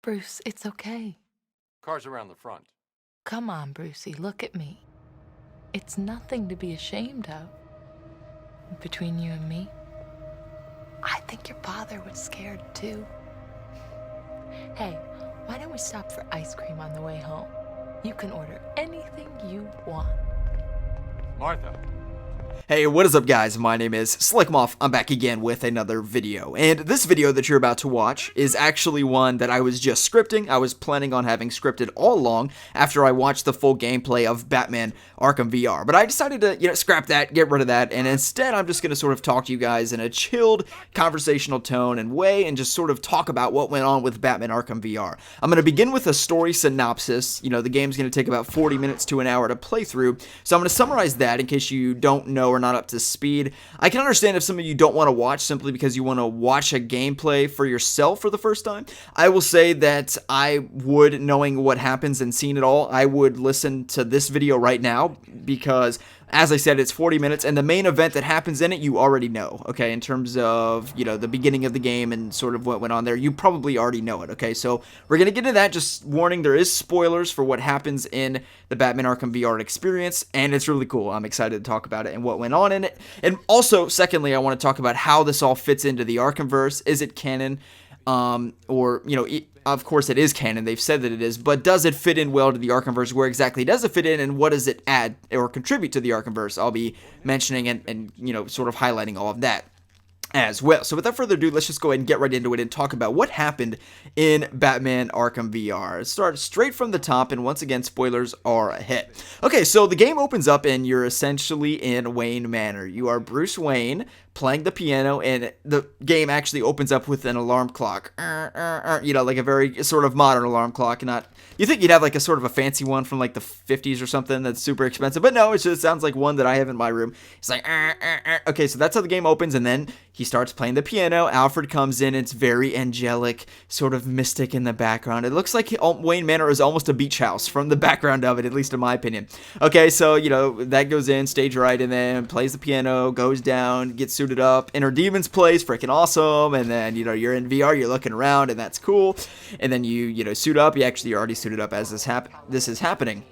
Bruce, it's okay. Car's around the front. Come on, Brucey, look at me. It's nothing to be ashamed of. Between you and me, I think your father was scared too. Hey, why don't we stop for ice cream on the way home? You can order anything you want. Martha. Hey, what is up guys? My name is Slikk. I'm back again with another video, and this video that you're about to watch is actually one that I was just scripting. I was planning on having scripted all along after I watched the full gameplay of Batman Arkham VR, but I decided to, scrap that, get rid of that, and instead I'm just going to sort of talk to you guys in a chilled, conversational tone and way, and just sort of talk about what went on with Batman Arkham VR. I'm going to begin with a story synopsis. The game's going to take about 40 minutes to an hour to play through, so I'm going to summarize that in case you don't know or not up to speed. I can understand if some of you don't want to watch simply because you want to watch a gameplay for yourself for the first time. I will say that I would, knowing what happens and seeing it all, I would listen to this video right now because, as I said, it's 40 minutes, and the main event that happens in it, you already know, okay? In terms of, the beginning of the game and sort of what went on there, you probably already know it, okay? So we're going to get into that. Just warning, there is spoilers for what happens in the Batman Arkham VR experience, and it's really cool. I'm excited to talk about it and what went on in it. And also, secondly, I want to talk about how this all fits into the Arkhamverse. Is it canon? Of course it is canon, they've said that it is, but does it fit in well to the Arkhamverse? Where exactly does it fit in, and what does it add or contribute to the Arkhamverse? I'll be mentioning and sort of highlighting all of that as well. So without further ado, let's just go ahead and get right into it and talk about what happened in Batman Arkham VR. It starts straight from the top, and once again, spoilers are ahead. Okay, so the game opens up, and you're essentially in Wayne Manor. You are Bruce Wayne playing the piano, and the game actually opens up with an alarm clock. Like a very sort of modern alarm clock. You think you'd have like a sort of a fancy one from like the 50s or something that's super expensive, but no, it just sounds like one that I have in my room. It's like, okay, so that's how the game opens, and then he starts playing the piano. Alfred comes in. It's very angelic, sort of mystic in the background. It looks like Wayne Manor is almost a beach house from the background of it, at least in my opinion. Okay, so, that goes in, stage right, and then plays the piano, goes down, gets suited up, Inner Demons plays, freaking awesome, and then, you're in VR, you're looking around, and that's cool, and then you suit up. You're already suited up as this is happening.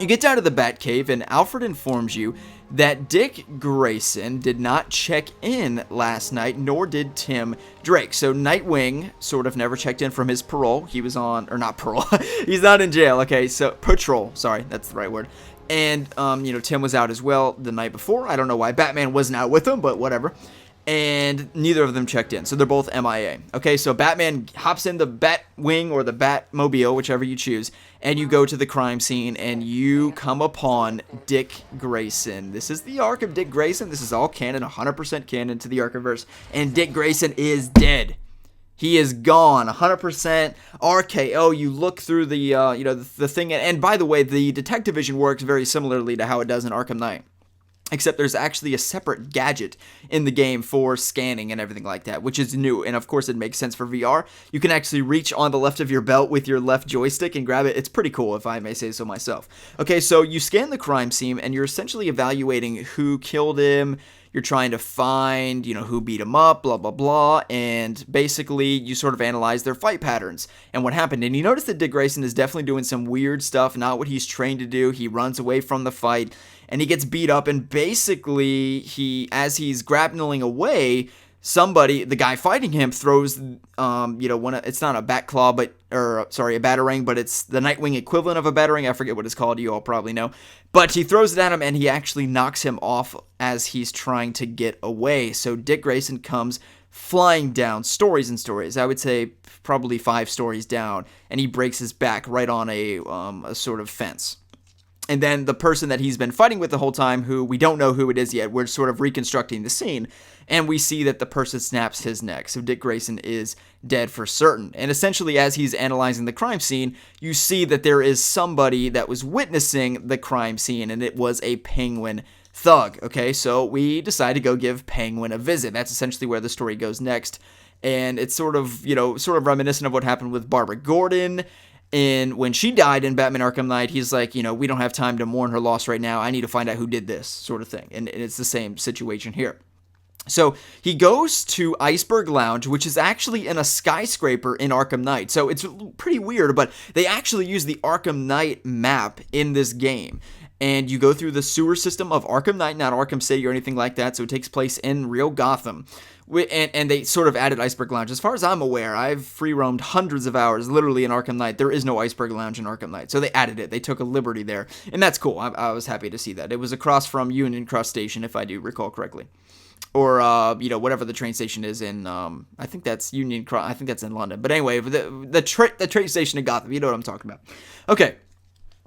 You get down to the Batcave, and Alfred informs you that Dick Grayson did not check in last night, nor did Tim Drake. So Nightwing sort of never checked in from his parole. He was on, or not parole, he's not in jail, okay, so patrol, sorry, that's the right word. And, Tim was out as well the night before. I don't know why Batman wasn't out with him, but whatever. And neither of them checked in, so they're both MIA. Okay, so Batman hops in the Batwing or the Batmobile, whichever you choose, and you go to the crime scene, and you come upon Dick Grayson. This is the arc of Dick Grayson. This is all canon, 100% canon to the Arkhamverse, and Dick Grayson is dead. He is gone, 100% RKO. You look through the, the thing, and by the way, the detective vision works very similarly to how it does in Arkham Knight. Except there's actually a separate gadget in the game for scanning and everything like that, which is new. And of course, it makes sense for VR. You can actually reach on the left of your belt with your left joystick and grab it. It's pretty cool, if I may say so myself. Okay, so you scan the crime scene, and you're essentially evaluating who killed him. You're trying to find, who beat him up, blah, blah, blah. And basically, you sort of analyze their fight patterns and what happened. And you notice that Dick Grayson is definitely doing some weird stuff, not what he's trained to do. He runs away from the fight, and he gets beat up. And basically, as he's grappling away, the guy fighting him throws, it's not a bat claw, a batarang, but it's the Nightwing equivalent of a batarang. I forget what it's called. You all probably know. But he throws it at him, and he actually knocks him off as he's trying to get away. So Dick Grayson comes flying down, stories and stories. I would say probably 5 stories down, and he breaks his back right on a sort of fence. And then the person that he's been fighting with the whole time, who we don't know who it is yet, we're sort of reconstructing the scene, and we see that the person snaps his neck. So Dick Grayson is dead for certain. And essentially, as he's analyzing the crime scene, you see that there is somebody that was witnessing the crime scene, and it was a Penguin thug. Okay, so we decide to go give Penguin a visit. That's essentially where the story goes next. And it's sort of reminiscent of what happened with Barbara Gordon. And when she died in Batman Arkham Knight, he's like, we don't have time to mourn her loss right now. I need to find out who did this, sort of thing. And it's the same situation here. So he goes to Iceberg Lounge, which is actually in a skyscraper in Arkham Knight. So it's pretty weird, but they actually use the Arkham Knight map in this game. And you go through the sewer system of Arkham Knight, not Arkham City or anything like that. So it takes place in real Gotham. And they sort of added Iceberg Lounge. As far as I'm aware, I've free roamed hundreds of hours literally in Arkham Knight. There is no Iceberg Lounge in Arkham Knight. So they added it. They took a liberty there. And that's cool. I was happy to see that. It was across from Union Cross Station, if I do recall correctly. Or, whatever the train station is in, I think that's Union Cross, I think that's in London. But anyway, the train station in Gotham, you know what I'm talking about. Okay,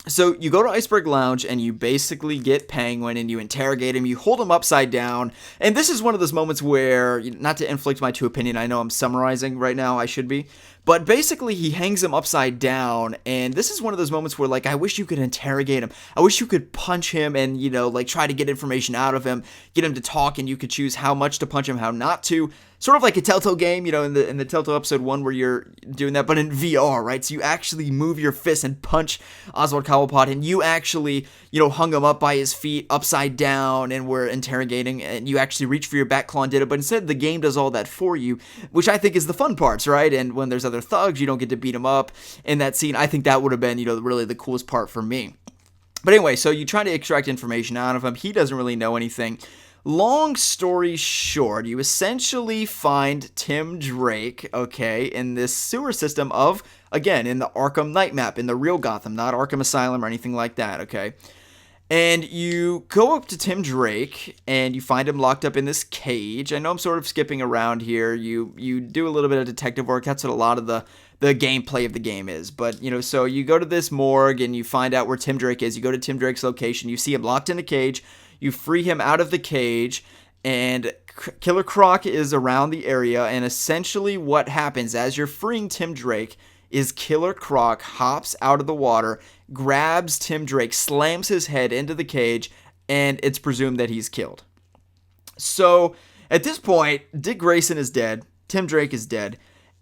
so you go to Iceberg Lounge and you basically get Penguin and you interrogate him, you hold him upside down, and this is one of those moments where, not to inflict my true opinion, I know I'm summarizing right now, I should be, but basically he hangs him upside down, and this is one of those moments where, like, I wish you could interrogate him, I wish you could punch him and, try to get information out of him, get him to talk, and you could choose how much to punch him, how not to, sort of like a Telltale game, in the Telltale episode 1 where you're doing that, but in VR, right? So you actually move your fist and punch Oswald Cobblepot, and you actually, hung him up by his feet, upside down, and were interrogating, and you actually reach for your back claw and did it, but instead the game does all that for you, which I think is the fun parts, right? And when there's other thugs, you don't get to beat them up in that scene. I think that would have been, really the coolest part for me. But anyway, so you try to extract information out of him. He doesn't really know anything. Long story short, you essentially find Tim Drake, okay, in this sewer system of, again, in the Arkham Knight map, in the real Gotham, not Arkham Asylum or anything like that, okay? And you go up to Tim Drake, and you find him locked up in this cage. I know I'm sort of skipping around here. You do a little bit of detective work. That's what a lot of the gameplay of the game is. But, so you go to this morgue, and you find out where Tim Drake is. You go to Tim Drake's location. You see him locked in a cage. You free him out of the cage, and Killer Croc is around the area, and essentially what happens as you're freeing Tim Drake is Killer Croc hops out of the water, grabs Tim Drake, slams his head into the cage, and it's presumed that he's killed. So, at this point, Dick Grayson is dead, Tim Drake is dead,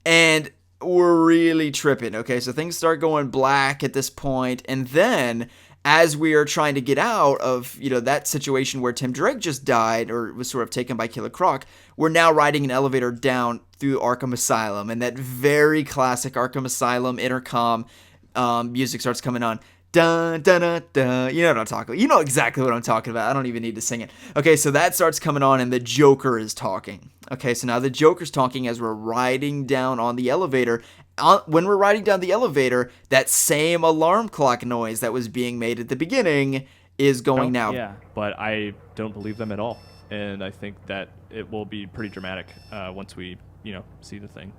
and we're really tripping, okay? So things start going black at this point, and then as we are trying to get out of, that situation where Tim Drake just died or was sort of taken by Killer Croc, we're now riding an elevator down through Arkham Asylum, and that very classic Arkham Asylum intercom music starts coming on. Dun, dun, dun, dun. You know what I'm talking about. You know exactly what I'm talking about. I don't even need to sing it. Okay, so that starts coming on, and the Joker is talking. Okay, so now the Joker's talking as we're riding down on the elevator. When we're riding down the elevator, that same alarm clock noise that was being made at the beginning is going now. Yeah, but I don't believe them at all. And I think that it will be pretty dramatic once we, see the thing.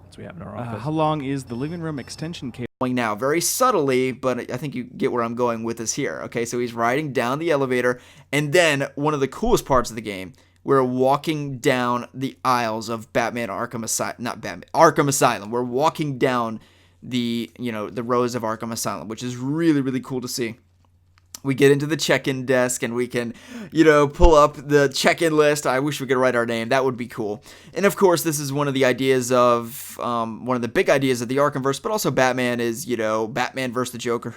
Once we have it in our office. How long is the living room extension cable? Now, very subtly, but I think you get where I'm going with this here. Okay, so he's riding down the elevator, and then one of the coolest parts of the game, we're walking down the aisles of Batman Arkham Asylum, Arkham Asylum. We're walking down the rows of Arkham Asylum, which is really, really cool to see. We get into the check-in desk and we can, pull up the check-in list. I wish we could write our name. That would be cool. And of course, this is one of the ideas of, one of the big ideas of the Arkhamverse, but also Batman is, Batman versus the Joker.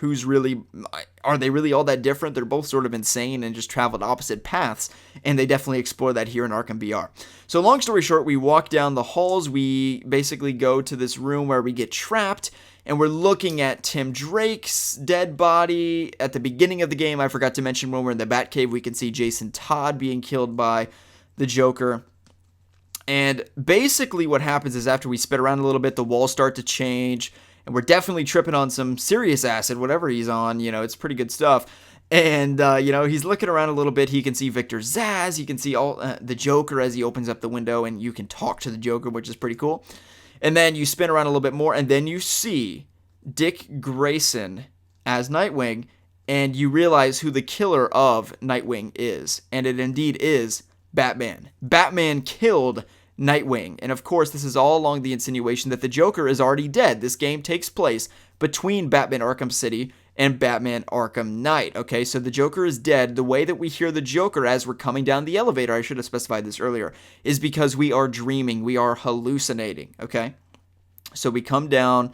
Are they really all that different? They're both sort of insane and just traveled opposite paths. And they definitely explore that here in Arkham VR. So long story short, we walk down the halls. We basically go to this room where we get trapped. And we're looking at Tim Drake's dead body. At the beginning of the game, I forgot to mention when we're in the Batcave, we can see Jason Todd being killed by the Joker. And basically what happens is after we spin around a little bit, the walls start to change. And we're definitely tripping on some serious acid, whatever he's on. It's pretty good stuff. And, he's looking around a little bit. He can see Victor Zsasz. He can see all the Joker as he opens up the window. And you can talk to the Joker, which is pretty cool. And then you spin around a little bit more, and then you see Dick Grayson as Nightwing, and you realize who the killer of Nightwing is. And it indeed is Batman. Batman killed Nightwing. And of course, this is all along the insinuation that the Joker is already dead. This game takes place between Batman Arkham City and Batman Arkham Knight. Okay, so the Joker is dead. The way that we hear the Joker as we're coming down the elevator, I should have specified this earlier, is because we are dreaming. We are hallucinating. Okay, so we come down,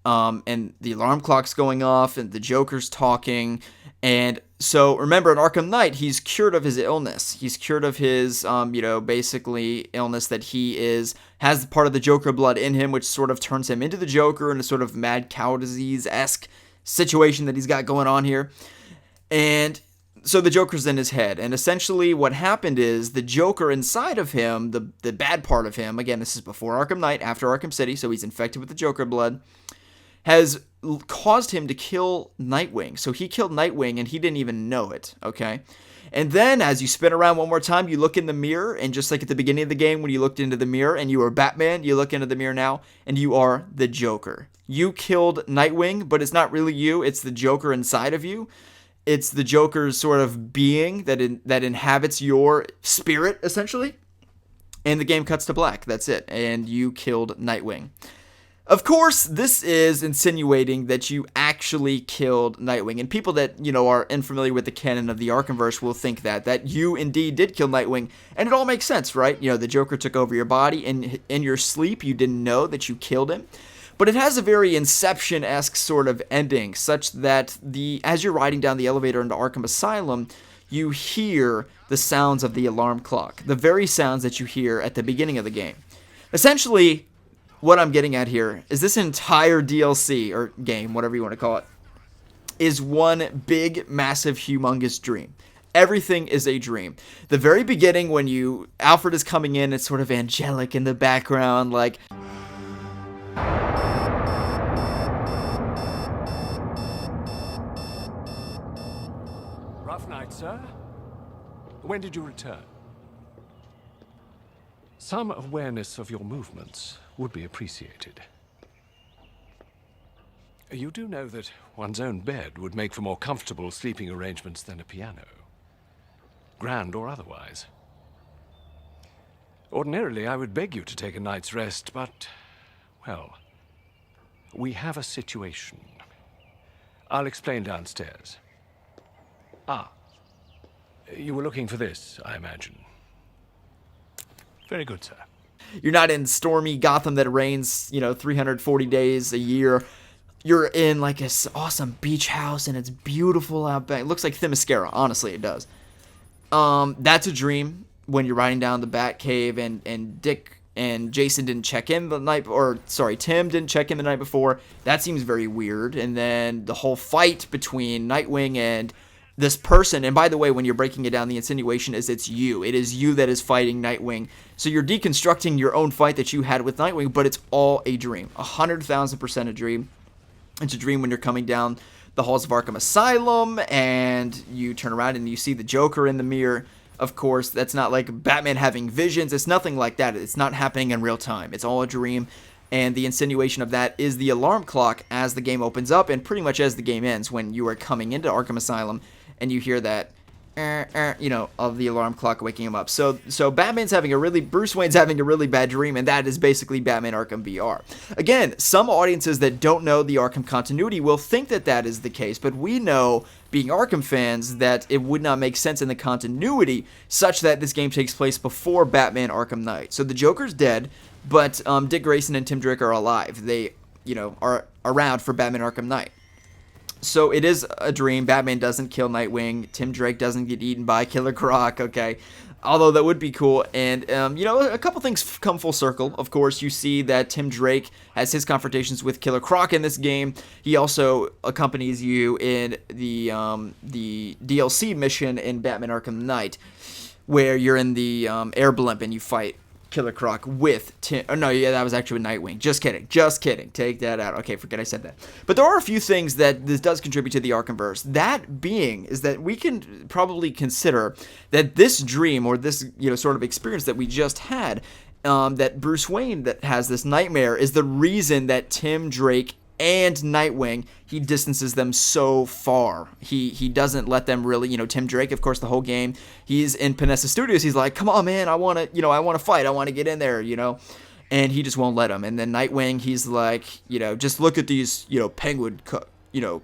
and the alarm clock's going off, and the Joker's talking, and So remember, in Arkham Knight, he's cured of his illness. He's cured of his, basically illness that has part of the Joker blood in him, which sort of turns him into the Joker in a sort of mad cow disease-esque situation that he's got going on here. And so the Joker's in his head. And essentially what happened is the Joker inside of him, the bad part of him, again, this is before Arkham Knight, after Arkham City, so he's infected with the Joker blood, has caused him to kill Nightwing. So he killed Nightwing and he didn't even know it, okay? And then as you spin around one more time, you look in the mirror, and just like at the beginning of the game when you looked into the mirror and you were Batman, you look into the mirror now and you are the Joker. You killed Nightwing, but it's not really you, it's the Joker inside of you. It's the Joker's sort of being that inhabits your spirit, essentially. And the game cuts to black, that's it, and you killed Nightwing. Of course, this is insinuating that you actually killed Nightwing, and people that, are unfamiliar with the canon of the Arkhamverse will think that you indeed did kill Nightwing, and it all makes sense, right? The Joker took over your body, and in your sleep, you didn't know that you killed him. But it has a very Inception-esque sort of ending, such that as you're riding down the elevator into Arkham Asylum, you hear the sounds of the alarm clock, the very sounds that you hear at the beginning of the game. Essentially, what I'm getting at here is this entire DLC, or game, whatever you want to call it, is one big, massive, humongous dream. Everything is a dream. The very beginning, when Alfred is coming in, it's sort of angelic in the background, like... Rough night, sir. When did you return? Some awareness of your movements would be appreciated. You do know that one's own bed would make for more comfortable sleeping arrangements than a piano. Grand or otherwise. Ordinarily, I would beg you to take a night's rest, but, well, we have a situation. I'll explain downstairs. Ah, you were looking for this, I imagine. Very good, sir. You're not in stormy Gotham that rains, 340 days a year. You're in like this awesome beach house and it's beautiful out back. It looks like Themyscira, honestly, it does. That's a dream when you're riding down the Batcave and Dick and Jason didn't check in the night, Tim didn't check in the night before. That seems very weird. And then the whole fight between Nightwing and this person, and by the way, when you're breaking it down, the insinuation is it's you. It is you that is fighting Nightwing. So you're deconstructing your own fight that you had with Nightwing, but it's all a dream. 100,000% a dream. It's a dream when you're coming down the halls of Arkham Asylum, and you turn around and you see the Joker in the mirror. Of course, that's not like Batman having visions. It's nothing like that. It's not happening in real time. It's all a dream. And the insinuation of that is the alarm clock as the game opens up and pretty much as the game ends when you are coming into Arkham Asylum and you hear that, of the alarm clock waking him up. So Bruce Wayne's having a really bad dream, and that is basically Batman Arkham VR. Again, some audiences that don't know the Arkham continuity will think that is the case, but we know, being Arkham fans, that it would not make sense in the continuity such that this game takes place before Batman Arkham Knight. So the Joker's dead, but Dick Grayson and Tim Drake are alive. They, are around for Batman Arkham Knight. So it is a dream. Batman doesn't kill Nightwing. Tim Drake doesn't get eaten by Killer Croc, okay? Although that would be cool. And, a couple things come full circle. Of course, you see that Tim Drake has his confrontations with Killer Croc in this game. He also accompanies you in the DLC mission in Batman Arkham Knight, where you're in the air blimp and you fight Killer Croc with Tim. Oh, no, yeah, that was actually with Nightwing. Just kidding. Take that out. Okay, forget I said that. But there are a few things that this does contribute to the Arkhamverse. That being is that we can probably consider that this dream or this, sort of experience that we just had, that Bruce Wayne that has this nightmare is the reason that Tim Drake and Nightwing, he distances them so far. He doesn't let them really, Tim Drake, of course, the whole game, he's in Panessa Studios, he's like, come on, man, I want to fight, I want to get in there, and he just won't let him. And then Nightwing, he's like, just look at these, Penguin,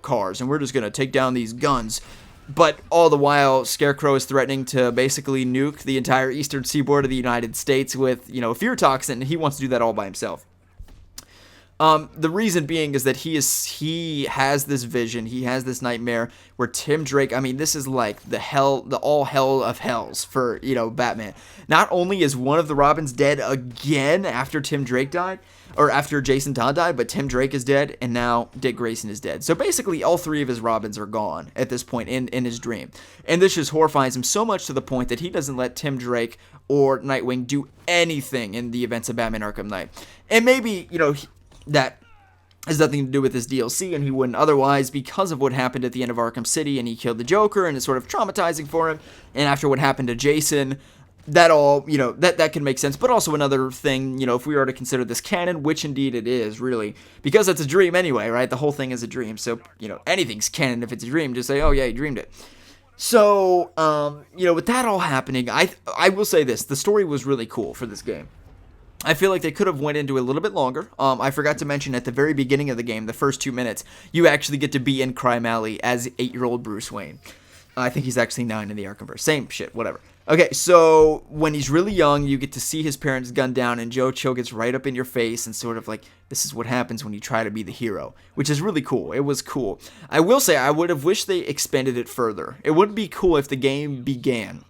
cars, and we're just going to take down these guns. But all the while, Scarecrow is threatening to basically nuke the entire eastern seaboard of the United States with, a fear toxin, and he wants to do that all by himself. The reason being is that he has this vision, he has this nightmare where Tim Drake, I mean, this is like the all hell of hells for, Batman. Not only is one of the Robins dead again after Tim Drake died, or after Jason Todd died, but Tim Drake is dead, and now Dick Grayson is dead. So basically, all 3 of his Robins are gone at this point in his dream. And this just horrifies him so much to the point that he doesn't let Tim Drake or Nightwing do anything in the events of Batman Arkham Knight. And maybe, that has nothing to do with this DLC, and he wouldn't otherwise because of what happened at the end of Arkham City, and he killed the Joker, and it's sort of traumatizing for him. And after what happened to Jason, that all, that can make sense. But also another thing, if we were to consider this canon, which indeed it is, really, because it's a dream anyway, right? The whole thing is a dream. So, anything's canon if it's a dream. Just say, oh, yeah, you dreamed it. So, with that all happening, I will say this. The story was really cool for this game. I feel like they could have went into it a little bit longer. I forgot to mention at the very beginning of the game, the first 2 minutes, you actually get to be in Crime Alley as 8-year-old Bruce Wayne. I think he's actually 9 in the Arkhamverse. Same shit, whatever. Okay, so when he's really young, you get to see his parents gunned down, and Joe Chill gets right up in your face and sort of like, this is what happens when you try to be the hero, which is really cool. It was cool. I will say, I would have wished they expanded it further. It would be cool if the game began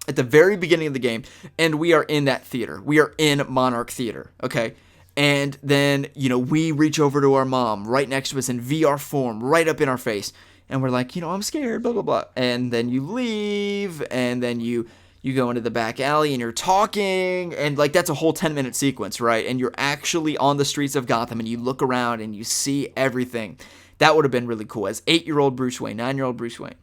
at the very beginning of the game, and we are in that theater. We are in Monarch Theater, okay? And then, we reach over to our mom right next to us in VR form, right up in our face. And we're like, I'm scared, blah, blah, blah. And then you leave, and then you go into the back alley, and you're talking, and, that's a whole 10-minute sequence, right? And you're actually on the streets of Gotham, and you look around, and you see everything. That would have been really cool as 8-year-old Bruce Wayne, 9-year-old Bruce Wayne.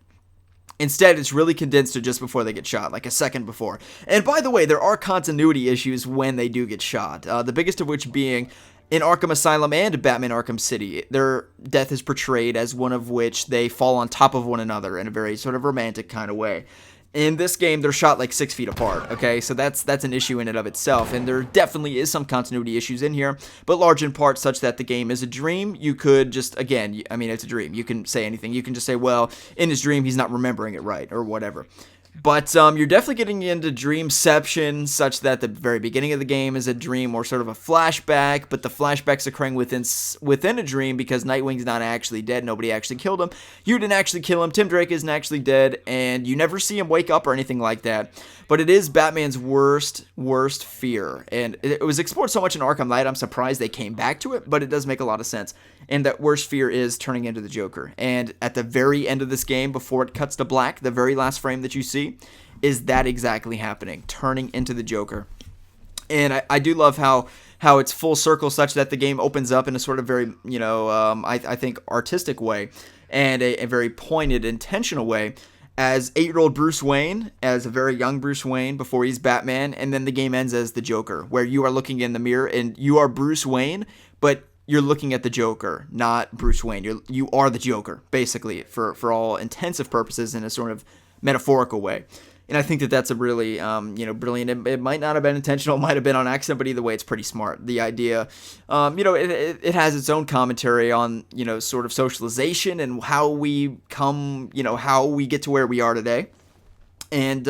Instead, it's really condensed to just before they get shot, like a second before. And by the way, there are continuity issues when they do get shot. The biggest of which being in Arkham Asylum and Batman Arkham City, their death is portrayed as one of which they fall on top of one another in a very sort of romantic kind of way. In this game, they're shot 6 feet apart, okay? So that's an issue in and of itself, and there definitely is some continuity issues in here, but large in part such that the game is a dream. You could just, again, it's a dream. You can say anything. You can just say, well, in his dream, he's not remembering it right, or whatever. But you're definitely getting into dreamception, such that the very beginning of the game is a dream or sort of a flashback, but the flashback's occurring within a dream because Nightwing's not actually dead. Nobody actually killed him. You didn't actually kill him. Tim Drake isn't actually dead, and you never see him wake up or anything like that. But it is Batman's worst fear, and it was explored so much in Arkham Knight, I'm surprised they came back to it, but it does make a lot of sense. And that worst fear is turning into the Joker. And at the very end of this game, before it cuts to black, the very last frame that you see is that exactly happening, turning into the Joker. And I do love how it's full circle such that the game opens up in a sort of very, I think artistic way and a very pointed, intentional way as 8-year-old Bruce Wayne, as a very young Bruce Wayne before he's Batman, and then the game ends as the Joker, where you are looking in the mirror and you are Bruce Wayne, but you're looking at the Joker, not Bruce Wayne. You are the Joker, basically, for all intensive purposes in a sort of metaphorical way. And I think that that's a really, brilliant. It might not have been intentional, it might have been on accident, but either way, it's pretty smart. The idea, it has its own commentary on, sort of socialization and how we how we get to where we are today. And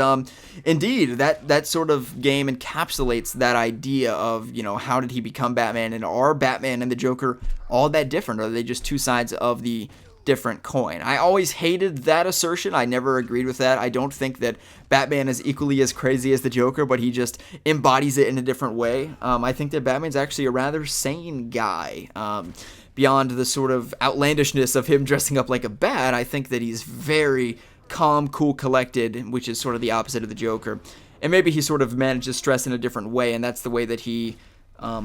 indeed, that sort of game encapsulates that idea of, how did he become Batman? And are Batman and the Joker all that different? Or are they just two sides of the different coin? I always hated that assertion. I never agreed with that. I don't think that Batman is equally as crazy as the Joker, but he just embodies it in a different way. I think that Batman's actually a rather sane guy. Beyond the sort of outlandishness of him dressing up like a bat, I think that he's very calm, cool, collected, which is sort of the opposite of the Joker. And maybe he sort of manages stress in a different way, and that's the way that he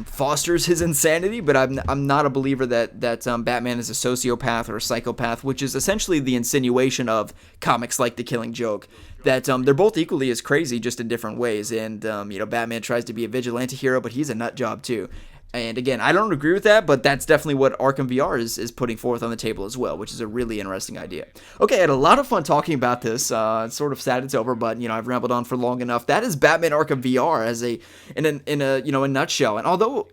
fosters his insanity. But I'm not a believer that Batman is a sociopath or a psychopath, which is essentially the insinuation of comics like The Killing Joke, that they're both equally as crazy, just in different ways. And Batman tries to be a vigilante hero, but he's a nut job too. And again, I don't agree with that, but that's definitely what Arkham VR is putting forth on the table as well, which is a really interesting idea. Okay, I had a lot of fun talking about this. It's sort of sad it's over, but I've rambled on for long enough. That is Batman Arkham VR in a nutshell. And although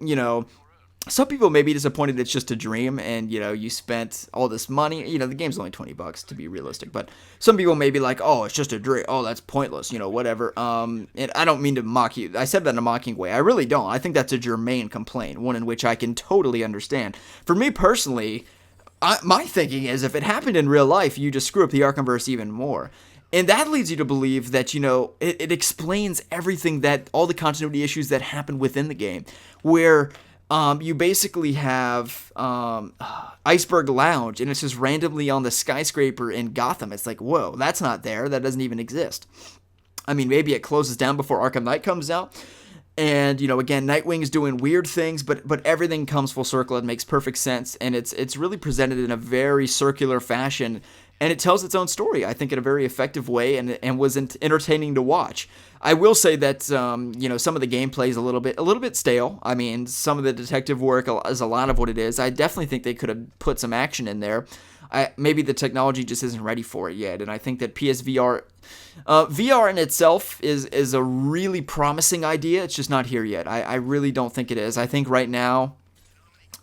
some people may be disappointed it's just a dream and, you know, you spent all this money. You know, the game's only $20 to be realistic, but some people may be like, oh, it's just a dream. Oh, that's pointless, you know, whatever. And I don't mean to mock you. I said that in a mocking way. I really don't. I think that's a germane complaint, one in which I can totally understand. For me personally, my thinking is if it happened in real life, you just screw up the Arkhamverse even more. And that leads you to believe that, you know, it explains everything, that all the continuity issues that happen within the game, where you basically have Iceberg Lounge, and it's just randomly on the skyscraper in Gotham. It's like, whoa, that's not there. That doesn't even exist. I mean, maybe it closes down before Arkham Knight comes out. And, you know, again, Nightwing is doing weird things, but everything comes full circle. It makes perfect sense, and it's really presented in a very circular fashion, and it tells its own story, I think, in a very effective way, and was entertaining to watch. I will say that, you know, some of the gameplay is a little bit stale. I mean, some of the detective work is a lot of what it is. I definitely think they could have put some action in there. Maybe the technology just isn't ready for it yet, and I think that PSVR, VR in itself is a really promising idea. It's just not here yet. I really don't think it is. I think right now,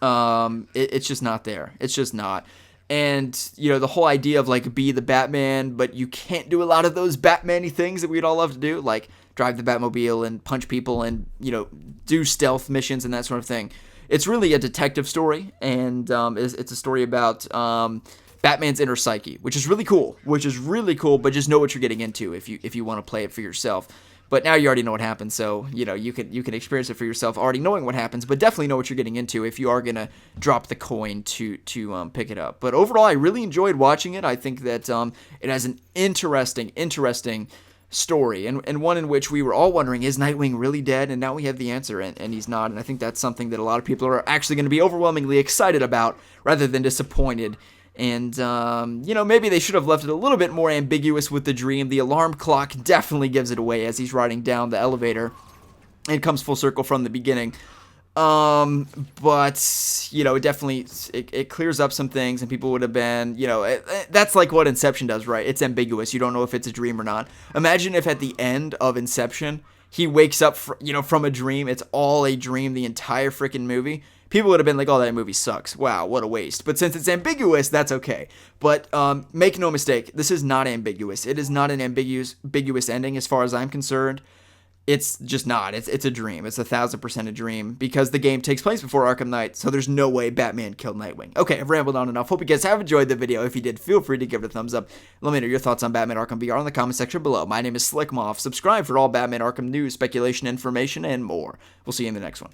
it's just not there. It's just not. And, you know, the whole idea of, like, be the Batman, but you can't do a lot of those Batman-y things that we'd all love to do, like drive the Batmobile and punch people and, you know, do stealth missions and that sort of thing. It's really a detective story, and it's a story about Batman's inner psyche, which is really cool, but just know what you're getting into if you want to play it for yourself. But now you already know what happens, so, you know, you can experience it for yourself already knowing what happens, but definitely know what you're getting into if you are going to drop the coin to pick it up. But overall, I really enjoyed watching it. I think that it has an interesting story, and one in which we were all wondering, is Nightwing really dead? And now we have the answer, and he's not. And I think that's something that a lot of people are actually going to be overwhelmingly excited about rather than disappointed. And, you know, maybe they should have left it a little bit more ambiguous with the dream. The alarm clock definitely gives it away as he's riding down the elevator. It comes full circle from the beginning. But, you know, it clears up some things, and people would have been, you know, that's like what Inception does, right? It's ambiguous. You don't know if it's a dream or not. Imagine if at the end of Inception, he wakes up, from a dream. It's all a dream, the entire freaking movie. People would have been like, oh, that movie sucks. Wow, what a waste. But since it's ambiguous, that's okay. But make no mistake, this is not ambiguous. It is not an ambiguous ending as far as I'm concerned. It's just not. It's a dream. It's 1,000% a dream because the game takes place before Arkham Knight, so there's no way Batman killed Nightwing. Okay, I've rambled on enough. Hope you guys have enjoyed the video. If you did, feel free to give it a thumbs up. Let me know your thoughts on Batman Arkham VR in the comment section below. My name is Slikk. Subscribe for all Batman Arkham news, speculation, information, and more. We'll see you in the next one.